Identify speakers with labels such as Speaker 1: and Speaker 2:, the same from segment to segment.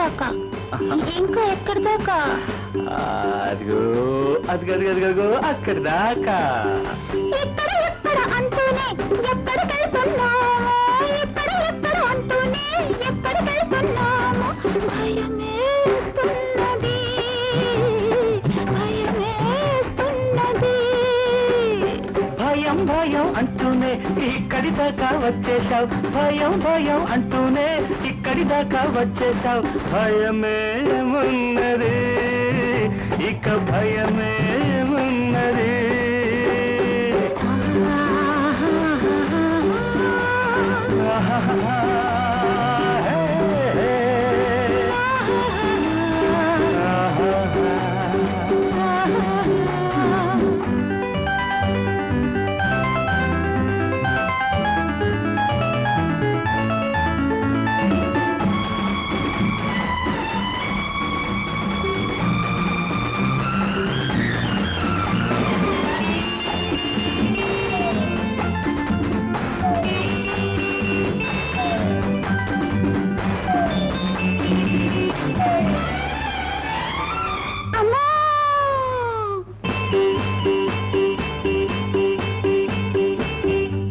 Speaker 1: దాకా ఇంకా ఎక్కడి దాకా
Speaker 2: అదిగో అదిగో అక్కడి దాకా
Speaker 1: ఎక్కడ ఎక్కడ అంటూనే ఎక్కడికెళ్తున్నాము ఎక్కడ ఎక్కడ అంటూనే ఎక్కడికెళ్తున్నాము భయమేస్తున్నది భయమేస్తున్నది
Speaker 2: భయం భయం అంటూనే ఇక్కడి దాకా వచ్చేసావు భయం భయం అంటూనే ఇక్కడి దాకా వచ్చేసావు భయమేమున్నది ఇక భయమేమున్నది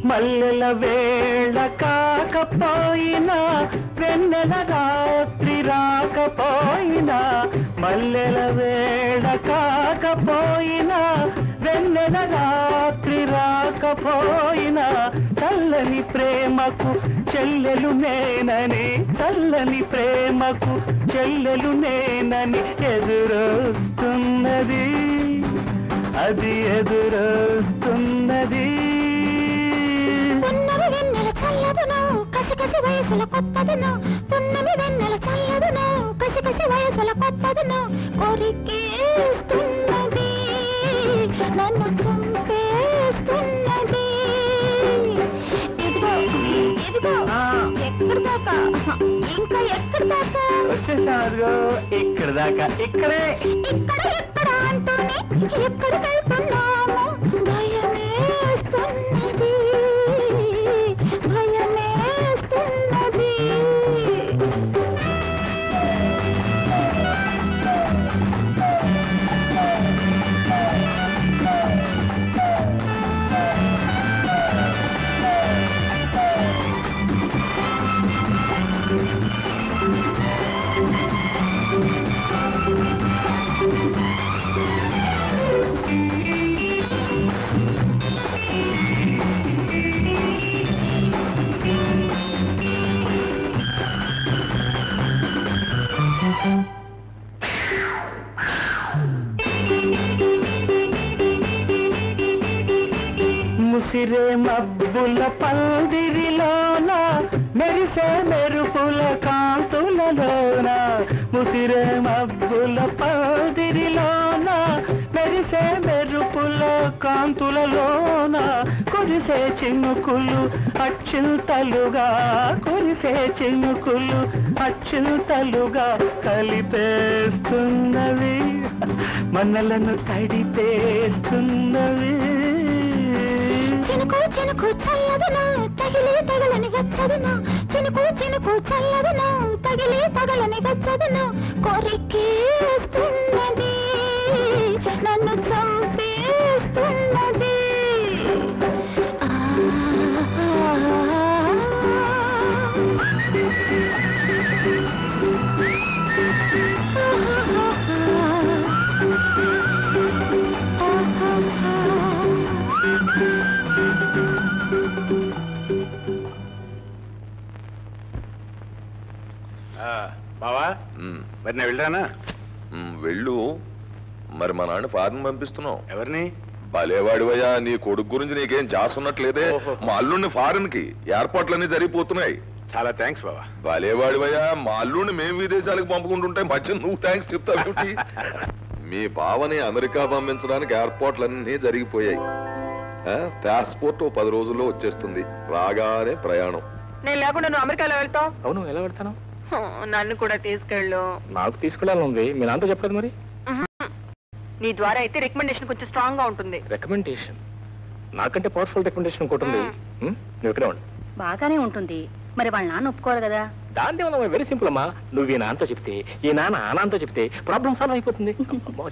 Speaker 2: మల్లెల వేళ కాకపోయినా వెన్నెల రాత్రి రాకపోయినా మల్లెల వేళ కాకపోయినా వెన్నెల రాత్రి రాకపోయినా చల్లని ప్రేమకు చెల్లెలు నేనని చల్లని ప్రేమకు చెల్లెలు నేనని ఎదురొస్తున్నది అది ఎదురొస్తున్నది
Speaker 1: పున్నమి వెన్నెల చల్లదును కసికసి వయసుల కొత్తదును పున్నమి వెన్నెల చల్లదును కసికసి వయసుల కొత్తదును కొరికేస్తున్నది నన్ను చంపేస్తున్నది ఇదిగో ఇదిగో ఎక్కడి దాకా ఇంకా ఎక్కడి దాకా
Speaker 2: వచ్చేసారు ఇక్కడ దాకా ఇక్కడే
Speaker 1: ఇక్కడ ఎక్కడ అంటూనే ఎక్కడికి వెళ్తున్నాము భయమేస్తున్నది భయమేస్తున్నది
Speaker 2: ముసిరే మబ్బుల పందిరిలోన మెరిసే మెరుపుల కాంతులలోన ముసిరే మబ్బుల పందిరిలోన మెరిసే మెరుపుల కాంతులలోన కురిసే చినుకులు అచ్యుతలుగా కురిసే చినుకులు అచ్యుతలుగా కలిపేస్తున్నవి మనలను తడిపేస్తున్నవి
Speaker 1: చినుకు చినుకు చల్లదును తగిలి తగలని వెచ్చదును చినుకు చినుకు చల్లదును తగిలి తగలని వెచ్చదును కొరికేస్తున్నది నన్ను చంపేస్తున్నది
Speaker 3: బావా మరి నేను వెళ్ళానా
Speaker 4: వెళ్ళు మరి మా నాన్న ఫారెన్ పంపిస్తున్నావు
Speaker 3: ఎవరిని
Speaker 4: భలేవాడివయ్యా నీ కొడుకు గురించి నీకేం చేస్తున్నట్లేదే మా అల్లుడిని ఫారెన్ కి ఏర్పాట్లన్నీ జరిగిపోతున్నాయి
Speaker 3: చాలా థ్యాంక్స్ బావా
Speaker 4: భలేవాడివయ్యా మా అల్లుడిని మేము విదేశాలకు పంపుకుంటుంటే మధ్య నువ్వు థ్యాంక్స్ చెప్తావు మీ బావని అమెరికా పంపించడానికి ఏర్పాట్లన్నీ జరిగిపోయాయి పాస్పోర్ట్ 10 రోజుల్లో వచ్చేస్తుంది రాగానే ప్రయాణం
Speaker 5: నేను లేకుండా నువ్వు అమెరికాలో వెళ్తావు
Speaker 2: అవును ఎలా పెడతాను
Speaker 5: నన్ను కూడా తీసుకెళ్ళు
Speaker 2: నాకు తీసుకెళ్ళాలి మీ నాన్నతో చెప్పలేదు మరి
Speaker 5: నీ ద్వారా అయితే రికమెండేషన్ కొంచెం స్ట్రాంగ్ గా ఉంటుంది
Speaker 2: రికమెండేషన్ నాకంటే పవర్ఫుల్ రికమెండేషన్ ఇంకోటి ఉంది నువ్వు ఇక్కడే ఉండు
Speaker 5: బాగానే ఉంటుంది మరి వాళ్ళ నాన్న ఒప్పుకోవాలి కదా.
Speaker 2: దాంట్లో మనం వెరీ సింపుల్ అమ్మా. నువ్వు ఈ నాన్నతో చెప్తే ఈ నాన్న ఆ నాన్నతో చెప్తే ప్రాబ్లం సాల్వ్ అయిపోతుంది.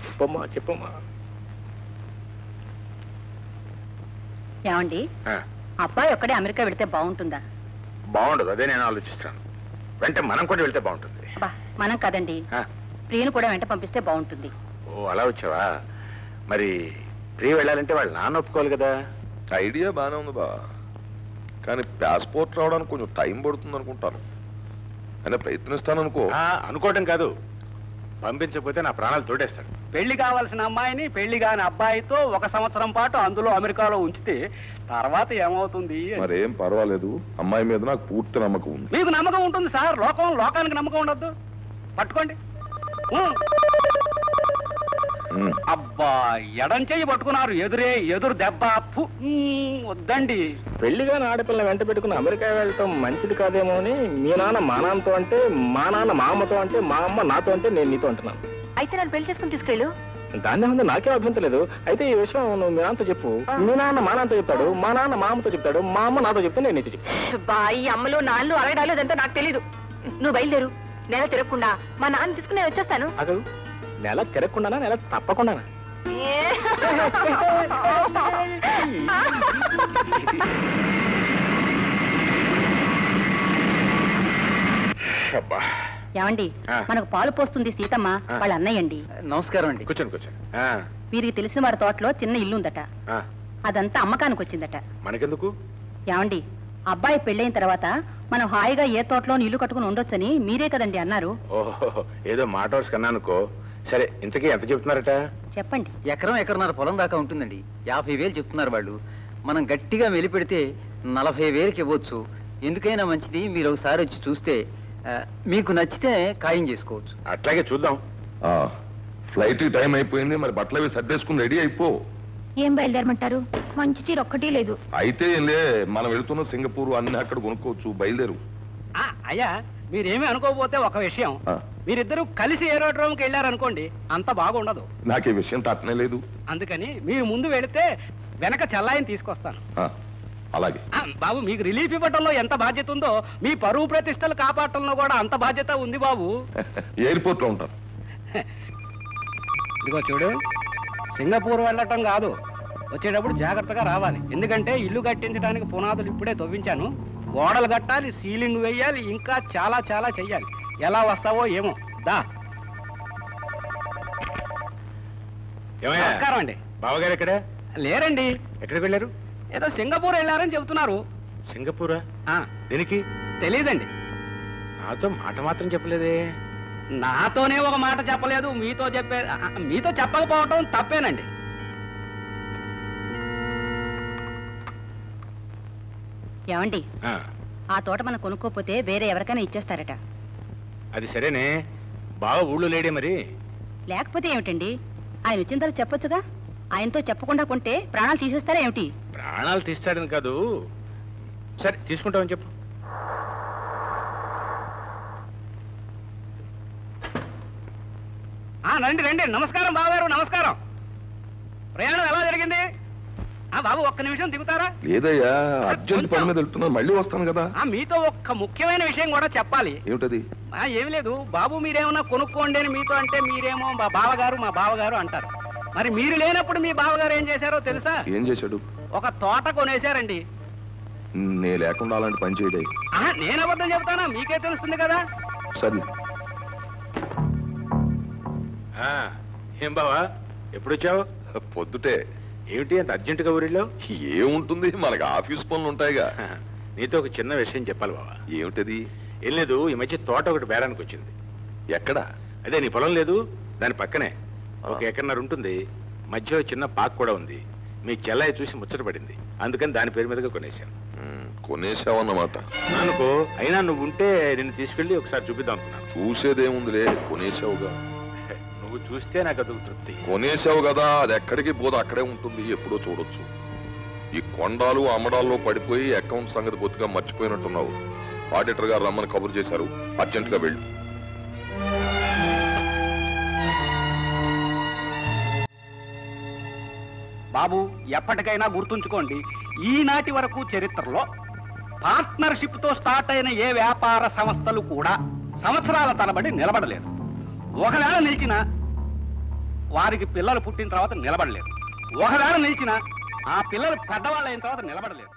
Speaker 2: చెప్పమ్మా చెప్పమ్మా.
Speaker 5: ఏమండి, అబ్బాయి ఒక్కడే అమెరికా వెళితే బాగుంటుందా?
Speaker 3: బాగుండదు, అదే నేను ఆలోచిస్తాను. వెంట మనం కూడా వెళ్తే బాగుంటుంది.
Speaker 5: అబ్బా, మనం కదండి, ప్రియను కూడా వెంట పంపిస్తే బాగుంటుంది.
Speaker 3: ఓ అలా వచ్చావా? మరి ప్రియ వెళ్ళాలంటే వాళ్ళ నాన్న ఒప్పుకోవాలి కదా.
Speaker 4: ఐడియా బాగానే ఉంది బా, కానీ పాస్పోర్ట్ రావడానికి కొంచెం టైం పడుతుంది అనుకుంటాను. అయినా ప్రయత్నిస్తాను అనుకో.
Speaker 3: అనుకోవటం కాదు, పంపించకపోతే నా ప్రాణాలు తోడేస్తాడు.
Speaker 2: పెళ్లి కావాల్సిన అమ్మాయిని పెళ్లి కాని అబ్బాయితో 1 సంవత్సరం పాటు అందులో అమెరికాలో ఉంచితే తర్వాత ఏమవుతుంది?
Speaker 4: మరేం పర్వాలేదు, అమ్మాయి మీద నాకు పూర్తి నమ్మకం ఉంది.
Speaker 2: మీకు నమ్మకం ఉంటుంది సార్, లోకానికి నమ్మకం ఉండద్దు. పట్టుకోండి. అబ్బా, ఎడం చెయ్యి పట్టుకున్నారు, ఎదురు దెబ్బ. వద్దండి. పెళ్లిగాని ఆడపిల్ల వెంట పెట్టుకుని అమెరికా వెళ్ళటం మంచిది కాదేమో అని మీ నాన్న మా నాన్నతో అంటే, మా నాన్న మా అమ్మతో అంటే, మా అమ్మ నాతో అంటే నేను నీతో అంటున్నాను.
Speaker 5: అయితే నన్ను పెళ్లి చేసుకుని తీసుకెళ్ళు.
Speaker 2: దాన్ని ఉంది, నాకే అభ్యంతరం లేదు. అయితే ఈ విషయం నువ్వు మీ నాన్నతో చెప్పు. మీ నాన్న మా నాన్నతో చెప్తాడు, మా నాన్న మా అమ్మతో చెప్తాడు, మా అమ్మ నాతో చెప్తే నేను నీతో చెప్తాను.
Speaker 5: బాయి అమ్మలు నాళ్ళు అరగడాలు అదంతా నాకు తెలీదు. నువ్వు బయలుదేరు, నెల తిరగకుండా మా నాన్న తీసుకుని నేను వచ్చేస్తాను.
Speaker 2: అసలు నెల తిరగకుండానా, నెల తప్పకుండానా?
Speaker 5: ఏమండి, మనకు పాలు పోస్తుంది సీతమ్మ వాళ్ళ అన్నయ్యండి.
Speaker 2: నమస్కారం అండి.
Speaker 3: కూర్చోండి కూర్చోండి.
Speaker 5: వీరికి తెలిసిన వారి తోటలో చిన్న ఇల్లు ఉందట, అదంతా అమ్మకానికి వచ్చిందట.
Speaker 3: మనకెందుకు?
Speaker 5: ఏమండి, అబ్బాయి పెళ్ళైన తర్వాత మనం హాయిగా ఏ తోటలో ఇల్లు కట్టుకుని ఉండొచ్చని మీరే కదండి అన్నారు.
Speaker 3: ఓహో, ఏదో మాట వరుస కన్నా అనుకో. సరే, ఇంతకీ ఎంత చెప్తున్నారట?
Speaker 5: చెప్పండి.
Speaker 6: ఎకరన్నర పొలం దాకా ఉంటుందండి. 50,000 చెప్తున్నారు వాళ్ళు. మనం గట్టిగా వెలిపెడితే 40,000కి ఇవ్వచ్చు. ఎందుకైనా మంచిది, మీరు ఒకసారి వచ్చి చూస్తే మీకు నచ్చితే ఖాయం చేసుకోవచ్చు.
Speaker 3: అట్లాగే చూద్దాం.
Speaker 4: ఫ్లైట్ టైం అయిపోయింది, మరి బట్టలు అవి సర్దేసుకుని రెడీ అయిపో.
Speaker 1: ఏం బయలుదేరమంటారు? మంచి చీర ఒక్కటి లేదు.
Speaker 4: అయితే ఏంలే, మనం వెళ్తున్న సింగపూర్ అన్ని అక్కడ కొనుక్కోవచ్చు. బయలుదేరు.
Speaker 2: అయ్యా, మీరేమీ అనుకోకపోతే ఒక విషయం, మీరిద్దరూ కలిసి ఏరోడ్రోమ్కి వెళ్ళారనుకోండి, అంత బాగుండదు.
Speaker 4: నాకు ఈ విషయం తట్టనే లేదు.
Speaker 2: అందుకని మీరు ముందు వెళితే వెనక చల్లాయిని తీసుకొస్తాను.
Speaker 4: అలాగే
Speaker 2: బాబు, మీకు రిలీఫ్ ఇవ్వటంలో ఎంత బాధ్యత ఉందో మీ పరువు ప్రతిష్టలు కాపాడటంలో కూడా అంత బాధ్యత ఉంది బాబు.
Speaker 4: ఎయిర్పోర్ట్ లో ఉంటాను.
Speaker 2: ఇదిగో చూడు, సింగపూర్ వెళ్ళటం కాదు, వచ్చేటప్పుడు జాగ్రత్తగా రావాలి. ఎందుకంటే ఇల్లు కట్టించడానికి పునాదులు ఇప్పుడే తవ్వించాను. గోడలు కట్టాలి, సీలింగ్ వేయాలి, ఇంకా చాలా చాలా చెయ్యాలి. ఎలా వస్తావో ఏమో. దా. నమస్కారం అండి.
Speaker 3: బావగారు ఎక్కడ
Speaker 2: లేరండి.
Speaker 3: ఎక్కడికి వెళ్ళారు?
Speaker 2: ఏదో సింగపూర్ వెళ్ళారని చెబుతున్నారు.
Speaker 3: సింగపూరా? దీనికి
Speaker 2: తెలీదండి.
Speaker 3: నాతో మాట మాత్రం చెప్పలేదే.
Speaker 2: నాతోనే ఒక మాట చెప్పలేదు, మీతో చెప్పకపోవటం తప్పేనండి.
Speaker 5: ఏమండి, ఆ తోట మనం కొనుక్కోపోతే వేరే ఎవరికైనా ఇచ్చేస్తారట.
Speaker 3: అది సరేనే, బావ ఊళ్ళో లేడే మరి?
Speaker 5: లేకపోతే ఏమిటండి, ఆయన వచ్చిన తర్వాత చెప్పొచ్చుగా. ఆయనతో చెప్పకుండా కొంటే ప్రాణాలు తీసేస్తారా ఏమిటి?
Speaker 3: ప్రాణాలు తీస్తాడని కాదు. సరే, తీసుకుంటామని చెప్పు.
Speaker 2: రండి రండి. నమస్కారం బావగారు, నమస్కారం. ప్రయాణం ఎలా జరిగింది? బాబు, ఒక్క నిమిషం దిగుతారా?
Speaker 4: లేదయ్యా, అర్జెంట్ పని మీద వెళ్తున్నా, మళ్ళీ వస్తాను కదా.
Speaker 2: మీతో ఒక్క ముఖ్యమైన విషయం కూడా చెప్పాలి.
Speaker 4: ఏమిటది?
Speaker 2: ఏమి లేదు బాబు, మీరేమన్నా కొనుక్కోండి అని మీతో అంటే మీరేమో మా బావగారు అంటారు. మరి మీరు లేనప్పుడు మీ బావగారు ఏం చేశారో తెలుసా?
Speaker 4: ఏం చేశాడు?
Speaker 2: ఒక తోట కొనేశారండి.
Speaker 4: నే లేకుండా అలాంటి పని చేయడే.
Speaker 2: నేను అబద్ధం చెప్తానా? మీకే తెలుస్తుంది కదా.
Speaker 4: సరే.
Speaker 3: ఏం బావా, ఎప్పుడొచ్చావు?
Speaker 4: పొద్దుటే.
Speaker 3: ఏమిటి అంత అర్జెంటుగా ఊరిలో?
Speaker 4: ఏముంటుంది, మనకి ఆఫీస్ పనులు ఉంటాయిగా.
Speaker 3: నీతో ఒక చిన్న విషయం చెప్పాలి బావా.
Speaker 4: ఏమిటది?
Speaker 3: ఏం లేదు, ఈ మధ్య తోట ఒకటి బేరానికి వచ్చింది.
Speaker 4: ఎక్కడ?
Speaker 3: అదే నీ పొలం లేదు, దాని పక్కనే 1 ఎకరన్నర ఉంటుంది. మధ్యలో చిన్న పార్క్ కూడా ఉంది. మీ చెల్లాయి చూసి ముచ్చటపడింది, అందుకని దాని పేరు మీదగా కొనేశాను.
Speaker 4: కొనేసావన్నమాట.
Speaker 3: అనుకో, అయినా నువ్వు ఉంటే నిన్ను తీసుకెళ్లి ఒకసారి చూపిద్దాం అనుకున్నాను.
Speaker 4: చూసేదేముందిలే, కొనేసావుగా.
Speaker 3: నువ్వు చూస్తే నాకు అది తృప్తి.
Speaker 4: కొనేసావు కదా, అది ఎక్కడికి పోదు, అక్కడే ఉంటుంది, ఎప్పుడో చూడొచ్చు. ఈ కొండాలు అమ్మడాల్లో పడిపోయి అకౌంట్ సంగతి బొత్తుగా మర్చిపోయినట్టున్నావు. ఆడిటర్ గారు రమ్మని కబురు చేశారు, అర్జెంట్ గా వెళ్ళు.
Speaker 2: బాబు, ఎప్పటికైనా గుర్తుంచుకోండి, ఈనాటి వరకు చరిత్రలో పార్ట్నర్షిప్ తో స్టార్ట్ అయిన ఏ వ్యాపార సంస్థలు కూడా సంవత్సరాల తరబడి నిలబడలేదు. ఒకవేళ నిలిచిన వారికి పిల్లలు పుట్టిన తర్వాత నిలబడలేదు. ఒకవేళ నిలిచిన ఆ పిల్లలు పెద్దవాళ్ళు అయిన తర్వాత నిలబడలేదు.